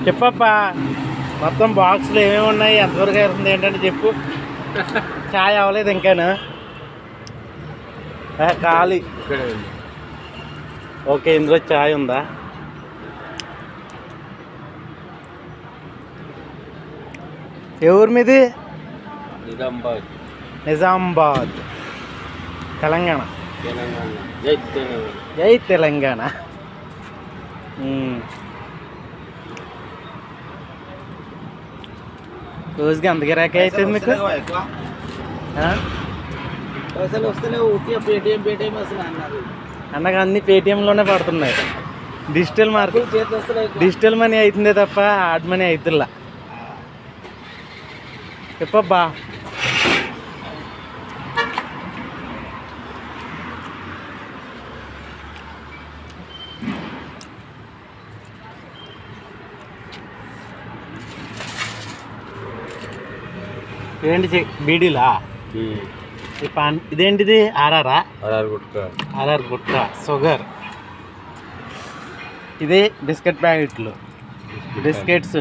చెప్పప్పా మొత్తం బాక్స్లో ఏమేమి ఉన్నాయి, ఎంతవరకు అవుతుంది ఏంటంటే చెప్పు. ఛాయ్ అవ్వలేదు ఇంకాను, ఖాళీ. ఓకే, ఇందులో ఛాయ్ ఉందా? ఏ ఊరు మీది? నిజామాబాద్, తెలంగాణ. జై తెలంగాణ. రోజుకి అంత గిరాకీ అవుతుంది మీకు? అన్నగా అన్ని పేటిఎంలోనే పడుతున్నాయి. డిజిటల్ మార్కెట్, డిజిటల్ మనీ అవుతుందే తప్ప హార్డ్ మనీ అవుతుందా? చెప్పబ్బా. ఏంటి బీడీలా? ఇదేంటిది? ఆర్ఆర్ గుట్ట షుగర్. ఇది బిస్కెట్ ప్యాకెట్లు, బిస్కెట్స్